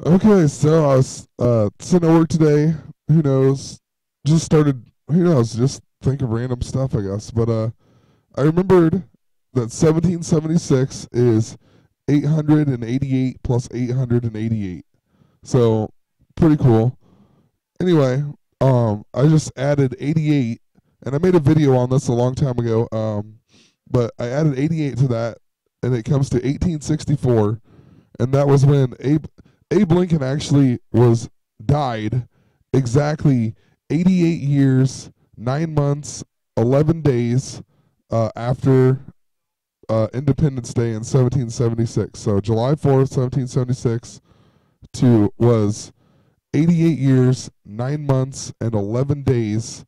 Okay, so I was sitting at work today. Who knows? Just started. Who knows? Just think of random stuff, I guess. But I remembered that 1776 is 888 plus 888. So pretty cool. Anyway, I just added 88, and I made a video on this a long time ago. But I added 88 to that, and it comes to 1864, and that was when Abe Lincoln actually was died exactly 88 years, 9 months, 11 days after Independence Day in 1776. So July 4th, 1776 to was 88 years, 9 months, and 11 days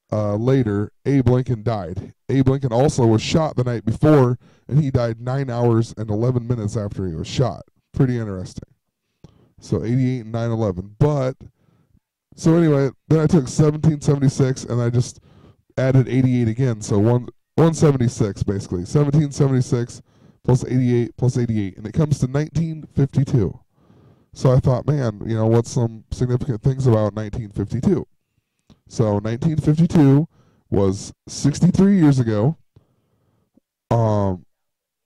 later. Abe Lincoln died. Abe Lincoln also was shot the night before, and he died 9 hours and 11 minutes after he was shot. Pretty interesting. So 88 and 9/11. But so anyway, then I took 1776 and I just added 88 again. So 176 basically. 1776 plus 88 plus 88, and it comes to 1952. So I thought, man, what's some significant things about 1952? So 1952 was 63 years ago. And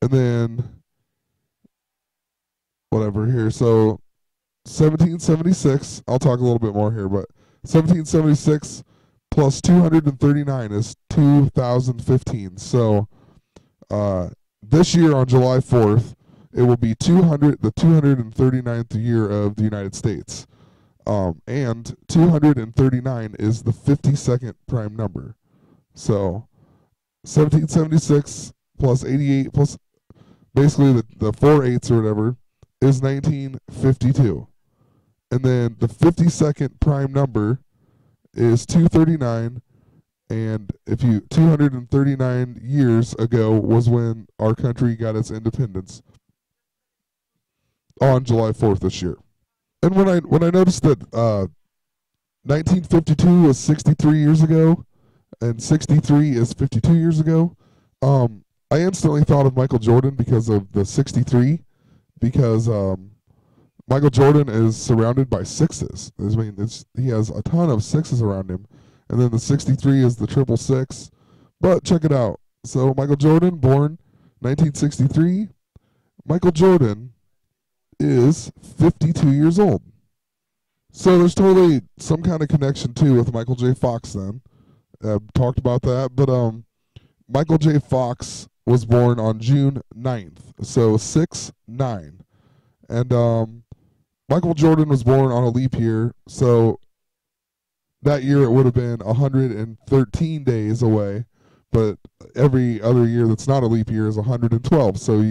then whatever here. So 1776, I'll talk a little bit more here, but 1776 plus 239 is 2015. So this year on July 4th, it will be the 239th year of the United States. And 239 is the 52nd prime number. So 1776 plus 88 plus basically the four eights or whatever is 1952. And then the 52nd prime number is 239. And if you 239 years ago was when our country got its independence on July 4th this year. And when I noticed that 1952 was 63 years ago, and 63 is 52 years ago, I instantly thought of Michael Jordan because of the 63, because Michael Jordan is surrounded by sixes. I mean, he has a ton of sixes around him, and then the 63 is the triple six. But check it out. So Michael Jordan, born 1963. Michael Jordan is 52 years old. So there's totally some kind of connection too with Michael J. Fox. Then talked about that, but Michael J. Fox was born on June 9th, so 6/9, and Michael Jordan was born on a leap year, so that year it would have been 113 days away, but every other year that's not a leap year is 112. So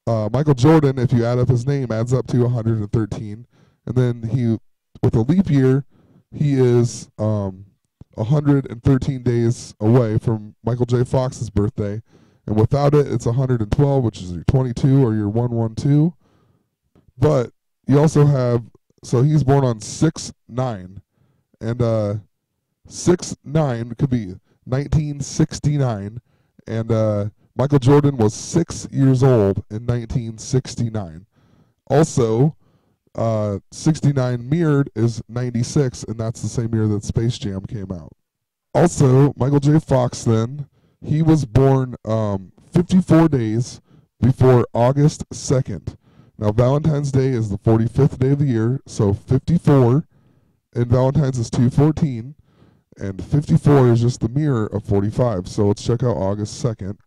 Michael Jordan, if you add up his name, adds up to 113, and then with a leap year, he is 113 days away from Michael J. Fox's birthday, and without it, it's 112, which is your 22 or your 112. But you also have, so he's born on 6/9, and 6/9 could be 1969, and Michael Jordan was 6 years old in 1969. Also, 69 mirrored is 96, and that's the same year that Space Jam came out. Also, Michael J. Fox, then, he was born 54 days before August 2nd. Now, Valentine's Day is the 45th day of the year, so 54, and Valentine's is 214, and 54 is just the mirror of 45. So let's check out August 2nd.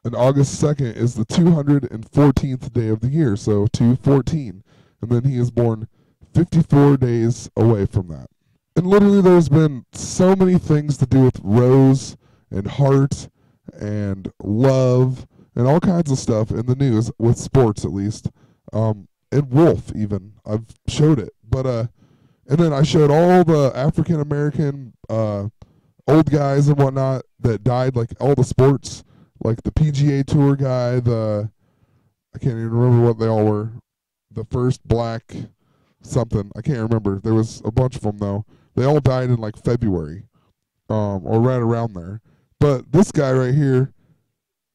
And August 2nd is the 214th day of the year, so 214. And then he is born 54 days away from that. And literally, there's been so many things to do with Rose and Heart and Love and all kinds of stuff in the news, with sports at least. And Wolf, even. I've showed it. But, and then I showed all the African American old guys and whatnot that died, like all the sports, like the PGA Tour guy, I can't even remember what they all were. The first black something, I can't remember. There was a bunch of them though. They all died in like February, or right around there. But this guy right here,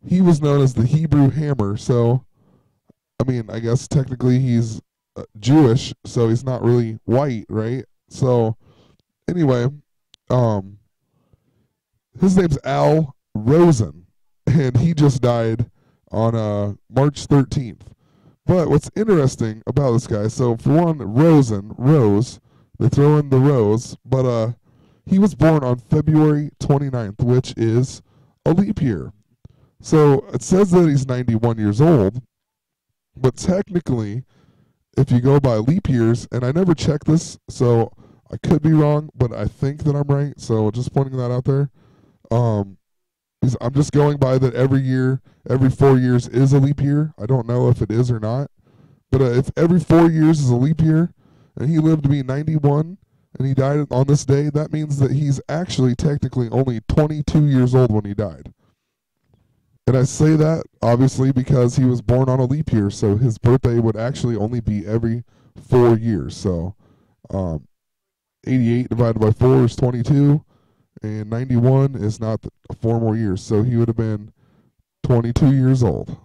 he was known as the Hebrew Hammer. So, I mean, I guess technically he's Jewish, so he's not really white, right? So, anyway, um, his name's Al Rosen, and he just died on March 13th. But what's interesting about this guy, so for one, Rosen, Rose, they throw in the rose, but he was born on February 29th, which is a leap year. So it says that he's 91 years old, but technically, if you go by leap years, and I never checked this, so I could be wrong, but I think that I'm right, so just pointing that out there. Um, I'm just going by that every year, every 4 years is a leap year. I don't know if it is or not. But if every 4 years is a leap year, and he lived to be 91, and he died on this day, that means that he's actually technically only 22 years old when he died. And I say that, obviously, because he was born on a leap year, so his birthday would actually only be every 4 years. So 88 divided by 4 is 22, and 91 is not 4 more years. So he would have been 22 years old.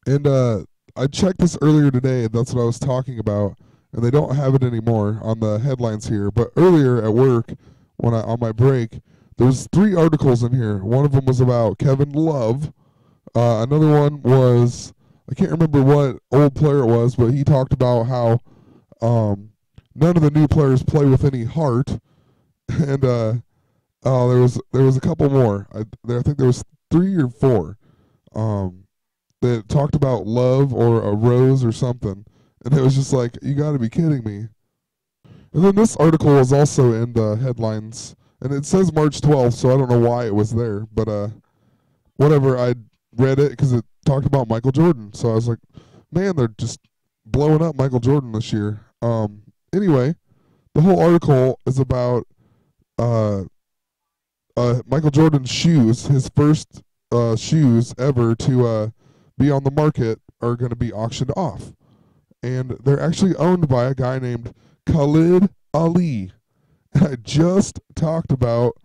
And I checked this earlier today, and that's what I was talking about, and they don't have it anymore on the headlines here. But earlier at work, when on my break, there was 3 articles in here. One of them was about Kevin Love. Another one was, I can't remember what old player it was, but he talked about how none of the new players play with any heart. And there was a couple more. I think there was 3 or 4. That talked about love or a rose or something. And it was just like, you got to be kidding me. And then this article was also in the headlines. And it says March 12th, so I don't know why it was there. But whatever, I read it because it talked about Michael Jordan. So I was like, man, they're just blowing up Michael Jordan this year. Anyway, the whole article is about Michael Jordan's shoes. His first shoes ever to be on the market are going to be auctioned off. And they're actually owned by a guy named Khalid Ali. And I just talked about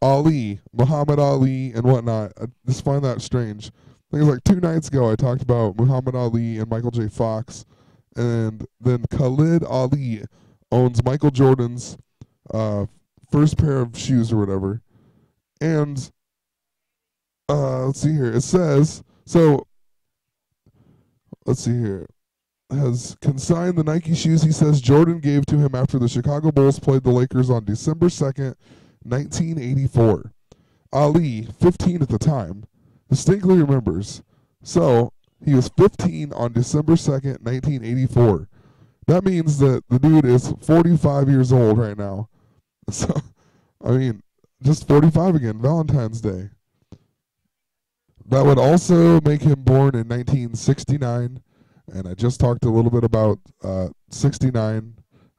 Ali, Muhammad Ali, and whatnot. I just find that strange. I think it was like 2 nights ago I talked about Muhammad Ali and Michael J. Fox. And then Khalid Ali owns Michael Jordan's first pair of shoes or whatever. And let's see here. It says, so let's see here. Has consigned the Nike shoes he says Jordan gave to him after the Chicago Bulls played the Lakers on December 2nd, 1984. Ali, 15 at the time, distinctly remembers. So he was 15 on December 2nd, 1984. That means that the dude is 45 years old right now. So, I mean, just 45 again, Valentine's Day. That would also make him born in 1969. And I just talked a little bit about 69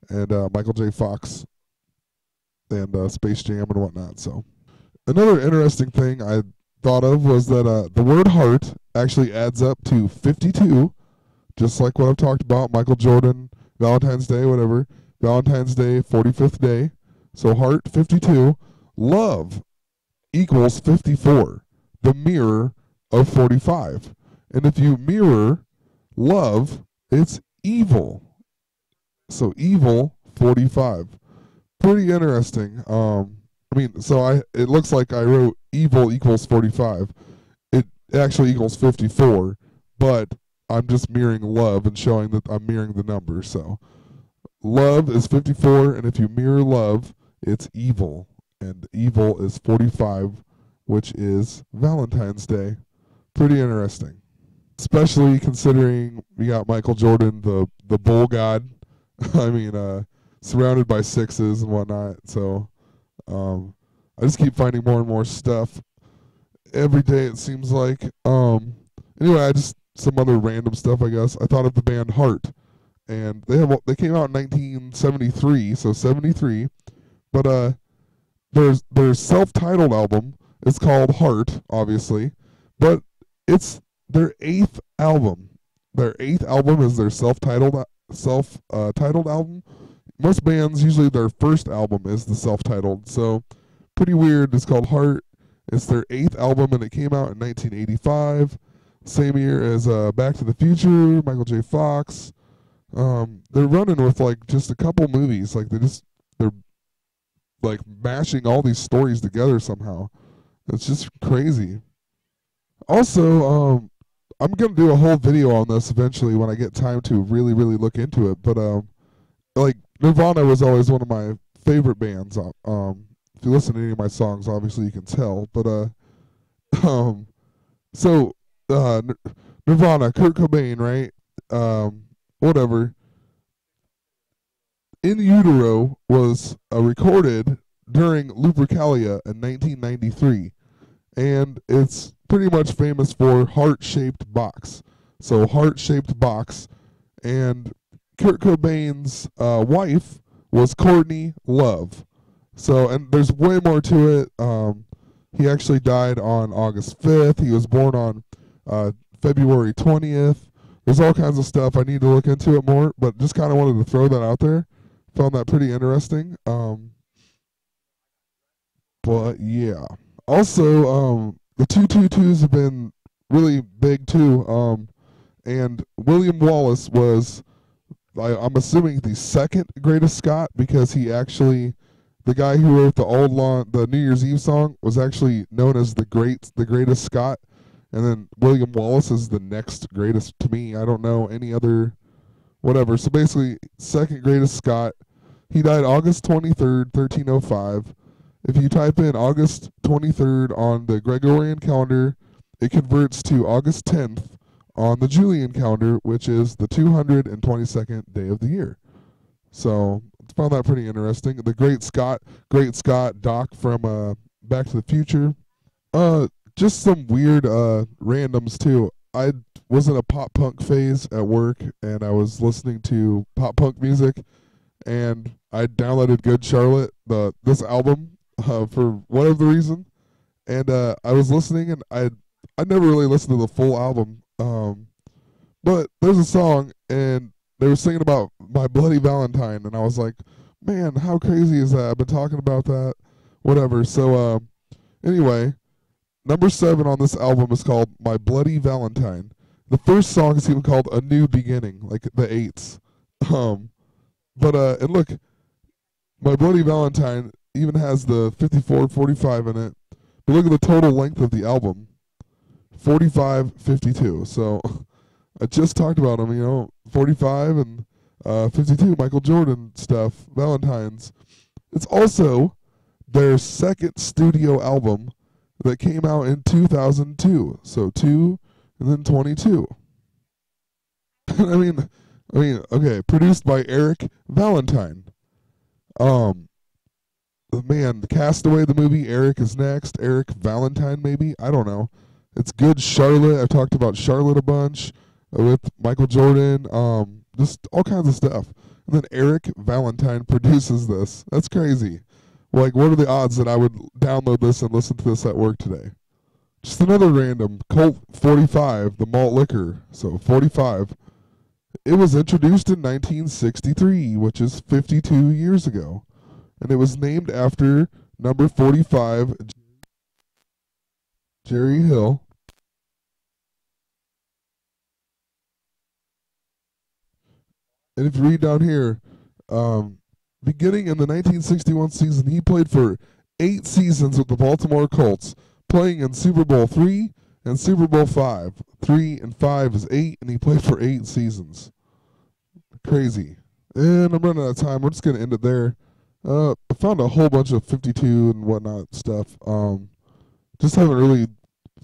and Michael J. Fox and Space Jam and whatnot. So another interesting thing I thought of was that the word heart actually adds up to 52, just like what I've talked about, Michael Jordan, Valentine's Day, whatever. Valentine's Day, 45th day. So heart, 52. Love equals 54, the mirror of 45. And if you mirror love, it's evil. So evil, 45. Pretty interesting. It looks like I wrote evil equals 45. It actually equals 54, but I'm just mirroring love and showing that I'm mirroring the number. So love is 54, and if you mirror love, it's evil. And evil is 45, which is Valentine's Day. Pretty interesting. Especially considering we got Michael Jordan, the bull god. I mean, surrounded by sixes and whatnot. So I just keep finding more and more stuff every day, it seems like. Anyway, some other random stuff, I guess. I thought of the band Heart, and they came out in 1973, so 73. But their self-titled album is called Heart, obviously, but it's their 8th album. Their 8th album is their self-titled album. Most bands, usually their first album is the self-titled. So pretty weird. It's called Heart. It's their eighth album, and it came out in 1985, same year as Back to the Future, Michael J. Fox. They're running with like just a couple movies. Like they're like mashing all these stories together somehow. It's just crazy. Also, I'm gonna do a whole video on this eventually when I get time to really, really look into it. But like Nirvana was always one of my favorite bands. If you listen to any of my songs, obviously you can tell. But um, so Nirvana, Kurt Cobain, right? Whatever. In Utero was recorded during Lupercalia in 1993, and it's pretty much famous for heart-shaped box. So heart-shaped box, and Kurt Cobain's wife was Courtney Love. So, and there's way more to it. He actually died on August 5th. He was born on February 20th. There's all kinds of stuff. I need to look into it more, but just kind of wanted to throw that out there. Found that pretty interesting. But yeah. Also, the 222s have been really big too. And William Wallace was, I'm assuming, the second greatest Scot, because he actually, the guy who wrote the New Year's Eve song was actually known as the greatest Scot, and then William Wallace is the next greatest to me. I don't know any other, whatever. So basically, second greatest Scot. He died August 23rd, 1305. If you type in August 23rd on the Gregorian calendar, it converts to August 10th on the Julian calendar, which is the 222nd day of the year. So I found that pretty interesting. The Great Scott Doc from Back to the Future. Just some weird randoms too. I was in a pop punk phase at work, and I was listening to pop punk music, and I downloaded Good Charlotte, this album, for whatever reason, and I was listening, and I never really listened to the full album, but there's a song, and they were singing about My Bloody Valentine, and I was like, man, how crazy is that? I've been talking about that, whatever. So anyway, number 7 on this album is called My Bloody Valentine. The first song is even called A New Beginning, like the eights. But and look, My Bloody Valentine even has the 54:45 in it. But look at the total length of the album, 45:52. So I just talked about them, 45 and 52, Michael Jordan stuff, Valentines. It's also their second studio album that came out in 2002. So 2 and then 22. Okay, produced by Eric Valentine. The Castaway, the movie, Eric is next. Eric Valentine, maybe? I don't know. It's Good Charlotte. I've talked about Charlotte a bunch with Michael Jordan. Just all kinds of stuff. And then Eric Valentine produces this. That's crazy. Like, what are the odds that I would download this and listen to this at work today? Just another random. Colt 45, the malt liquor. So 45. It was introduced in 1963, which is 52 years ago. And it was named after number 45, Jerry Hill. And if you read down here, beginning in the 1961 season, he played for 8 seasons with the Baltimore Colts, playing in Super Bowl III and Super Bowl V. 3 and 5 is 8, and he played for 8 seasons. Crazy. And I'm running out of time. We're just going to end it there. I found a whole bunch of 52 and whatnot stuff. Just haven't really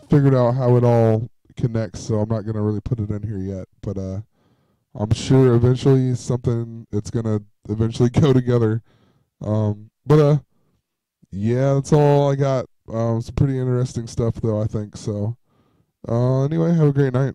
figured out how it all connects, so I'm not going to really put it in here yet. But I'm sure eventually it's going to eventually go together. But yeah, that's all I got. Some pretty interesting stuff, though, I think. So anyway, have a great night.